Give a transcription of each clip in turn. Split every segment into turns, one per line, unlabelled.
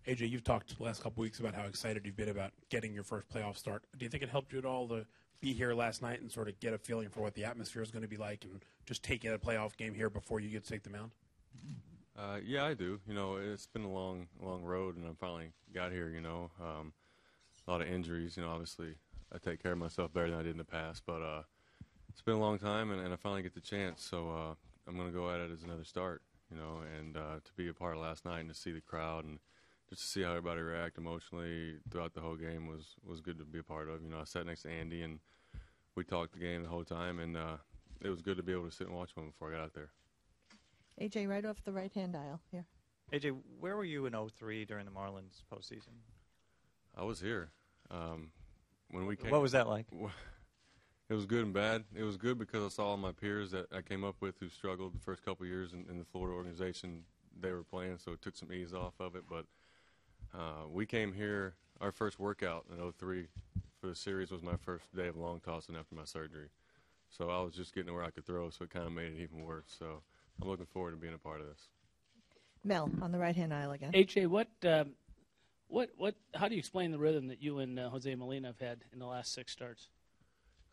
AJ, you've talked the last couple weeks about how excited you've been about getting your first playoff start. Do you think it helped you at all to be here last night and sort of get a feeling for what the atmosphere is going to be like and just take in a playoff game here before you get to take the mound?
Yeah, I do. It's been a long road, and I finally got here, a lot of injuries. Obviously I take care of myself better than I did in the past, but it's been a long time, and I finally get the chance. So I'm going to go at it as another start, and to be a part of last night and to see the crowd and just to see how everybody react emotionally throughout the whole game was good to be a part of. I sat next to Andy, and we talked the game the whole time, and it was good to be able to sit and watch one before I got out there.
AJ, right off the right-hand aisle here.
AJ, where were you in 2003 during the Marlins postseason?
I was here. When we came,
what was that like?
It was good and bad. It was good because I saw all my peers that I came up with who struggled the first couple of years in the Florida organization they were playing, so it took some ease off of it. But we came here, our first workout in 2003 for the series was my first day of long tossing after my surgery. So I was just getting to where I could throw, so it kind of made it even worse. So I'm looking forward to being a part of this. Mel,
on the right-hand aisle again.
AJ, how do you explain the rhythm that you and Jose Molina have had in the last 6 starts?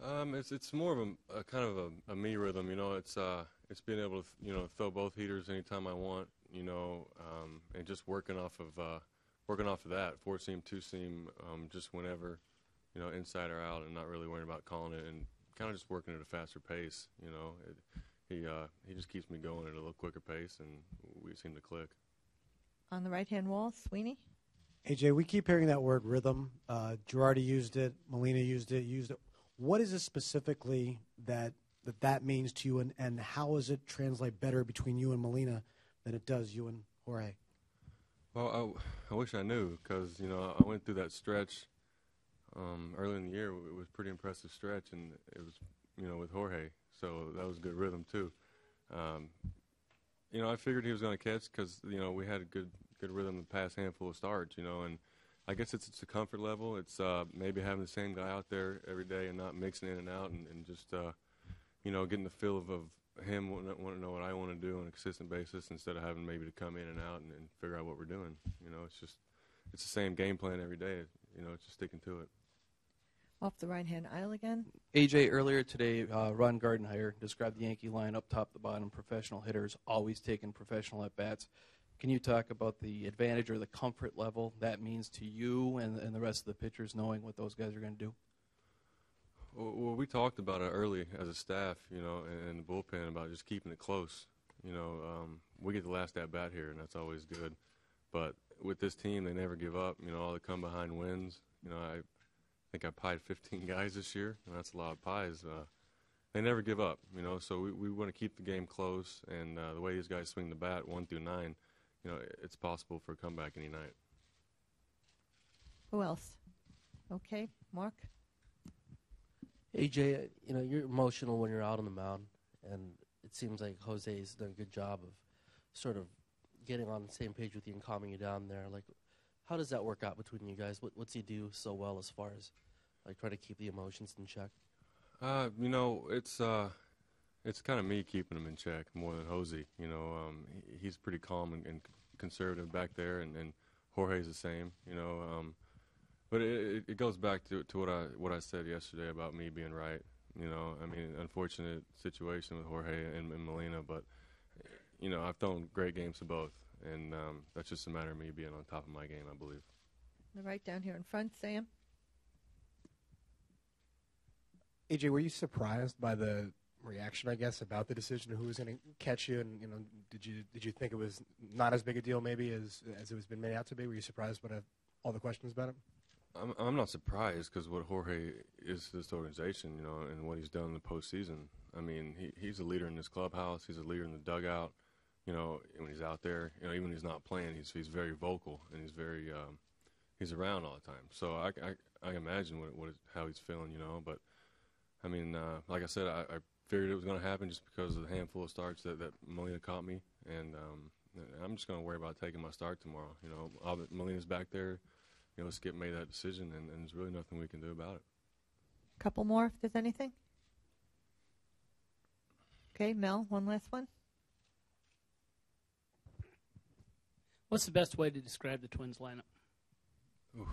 It's more of a kind of a me rhythm. It's being able to throw both heaters anytime I want. And just working off of that 4-seam, 2-seam, just whenever, inside or out, and not really worrying about calling it, and kind of just working at a faster pace. He just keeps me going at a little quicker pace, and we seem to click.
On the right-hand wall, Sweeney.
AJ, we keep hearing that word rhythm. Girardi used it. Molina used it. What is it specifically that means to you, and how does it translate better between you and Molina than it does you and Jorge?
Well, I wish I knew, because I went through that stretch early in the year. It was a pretty impressive stretch, and it was with Jorge, so that was good rhythm too. I figured he was going to catch because we had a good rhythm the past handful of starts, and I guess it's a comfort level. It's maybe having the same guy out there every day and not mixing in and out, and just getting the feel of him wanting to know what I want to do on a consistent basis instead of having maybe to come in and out and figure out what we're doing. It's the same game plan every day. It's just sticking to it.
Off the right-hand aisle again.
AJ, earlier today, Ron Gardenhire described the Yankee line up top to bottom, professional hitters, always taking professional at-bats. Can you talk about the advantage or the comfort level that means to you and the rest of the pitchers knowing what those guys are going to do?
Well, we talked about it early as a staff, in the bullpen about just keeping it close. We get the last at-bat here, and that's always good. But with this team, they never give up. All the come-behind wins. I think I pied 15 guys this year, and that's a lot of pies. They never give up, so we want to keep the game close. And the way these guys swing the bat 1 through 9, it's possible for a comeback any night.
Who else? Okay, Mark?
AJ, you're emotional when you're out on the mound, and it seems like Jose's done a good job of sort of getting on the same page with you and calming you down there. Like, how does that work out between you guys? What's he do so well as far as try to keep the emotions in check?
It's kind of me keeping him in check more than Jose. He's pretty calm and conservative back there, and Jorge's the same. But it goes back to what I said yesterday about me being right. Unfortunate situation with Jorge and Molina, but I've thrown great games to both, and that's just a matter of me being on top of my game, I believe.
Right down here in front, Sam.
AJ, were you surprised by the reaction, I guess, about the decision of who was going to catch you? And did you think it was not as big a deal maybe as it was been made out to be? Were you surprised by all the questions about it?
I'm not surprised because what Jorge is to this organization, and what he's done in the postseason. He's a leader in this clubhouse. He's a leader in the dugout. When he's out there, even when he's not playing, he's very vocal, and he's around all the time. So I imagine how he's feeling, But like I said, I figured it was going to happen just because of the handful of starts that Molina caught me, and I'm just going to worry about taking my start tomorrow. Molina's back there. Skip made that decision, and there's really nothing we can do about it.
Couple more, if there's anything. Okay, Mel, one last one.
What's the best way to describe the Twins lineup?
Oof,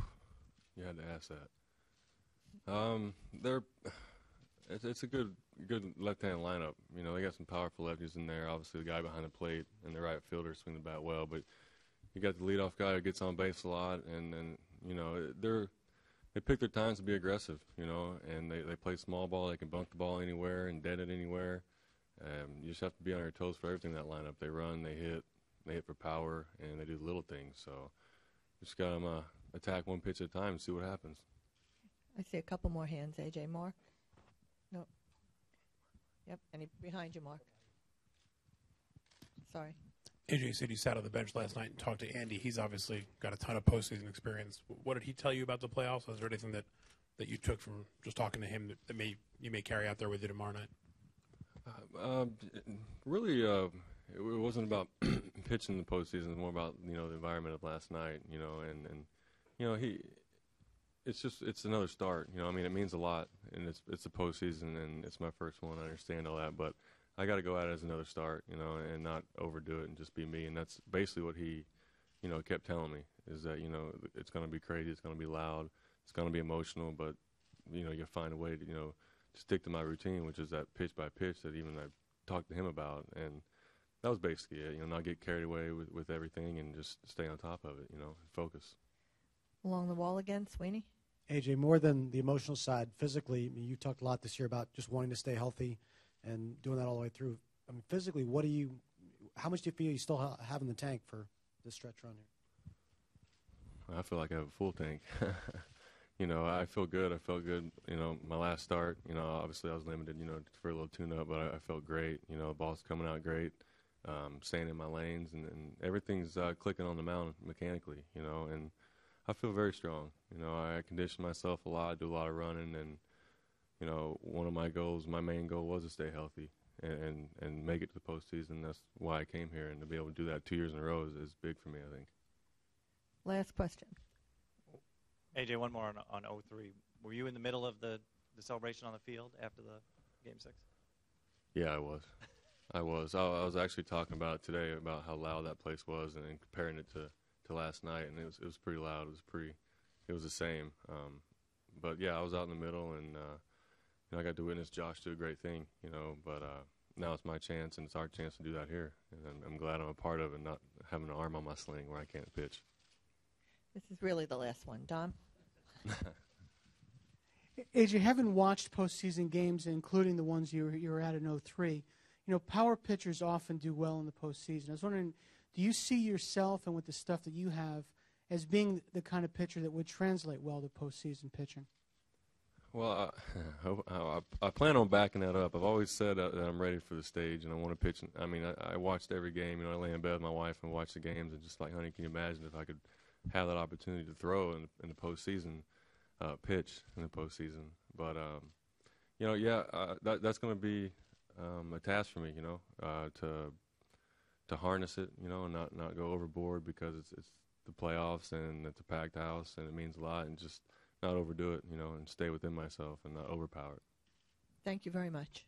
you had to ask that. It's a good left-hand lineup. You know, they got some powerful lefties in there. Obviously, the guy behind the plate and the right fielder swing the bat well. But you got the leadoff guy who gets on base a lot, and you know they pick their times to be aggressive. You know, and they play small ball. They can bunt the ball anywhere and dead it anywhere. You just have to be on your toes for everything in that lineup. They run, they hit for power, and they do little things. So just got to attack one pitch at a time and see what happens.
I see a couple more hands. AJ, Mark? No. Yep, any behind you, Mark? Sorry.
AJ said he sat on the bench last night and talked to Andy. He's obviously got a ton of postseason experience. What did he tell you about the playoffs? Was there anything that you took from just talking to him that you may carry out there with you tomorrow night?
Really, it wasn't about pitching the postseason. It was more about, you know, the environment of last night, you know, and you know, it's another start. You know, I mean, it means a lot, and it's the postseason, and it's my first one. I understand all that, but I got to go at it as another start, you know, and not overdo it and just be me. And that's basically what he, you know, kept telling me, is that, you know, it's going to be crazy, it's going to be loud, it's going to be emotional, but, you know, you'll find a way to, you know, stick to my routine, which is that pitch by pitch that even I talked to him about. And that was basically it, you know, not get carried away with everything and just stay on top of it, you know, and focus.
Along the wall again, Sweeney?
AJ, more than the emotional side, physically, I mean, you talked a lot this year about just wanting to stay healthy and doing that all the way through. I mean, physically, how much do you feel you still have in the tank for this stretch run here?
I feel like I have a full tank. You know, I feel good. I felt good, you know, my last start. You know, obviously I was limited, you know, for a little tune-up, but I felt great. You know, the ball's coming out great, staying in my lanes, and everything's clicking on the mound mechanically, you know, and I feel very strong. You know, I condition myself a lot, do a lot of running, and, you know, one of my goals, my main goal was to stay healthy and make it to the postseason. That's why I came here, and to be able to do that 2 years in a row is big for me, I think.
Last question.
AJ, one more on 03. Were you in the middle of the celebration on the field after the Game 6?
Yeah, I was. I was actually talking about it today, about how loud that place was, and comparing it to last night, and it was pretty loud. It was the same. But yeah, I was out in the middle, and you know, I got to witness Josh do a great thing, you know. But now it's my chance, and it's our chance to do that here, and I'm glad I'm a part of it, not having an arm on my sling where I can't pitch.
This is really the last one. Don?
AJ, having watched postseason games, including the ones you were at in 03, you know, power pitchers often do well in the postseason. I was wondering, do you see yourself and with the stuff that you have as being the kind of pitcher that would translate well to postseason pitching?
Well, I plan on backing that up. I've always said that I'm ready for the stage, and I want to pitch. I mean, I watched every game. You know, I lay in bed with my wife and watch the games, and just like, honey, can you imagine if I could have that opportunity to throw in the postseason, pitch in the postseason? But you know, yeah, that's going to be a task for me. You know, to harness it. You know, and not go overboard, because it's the playoffs and it's a packed house and it means a lot, and just not overdo it. You know, and stay within myself and not overpower it.
Thank you very much.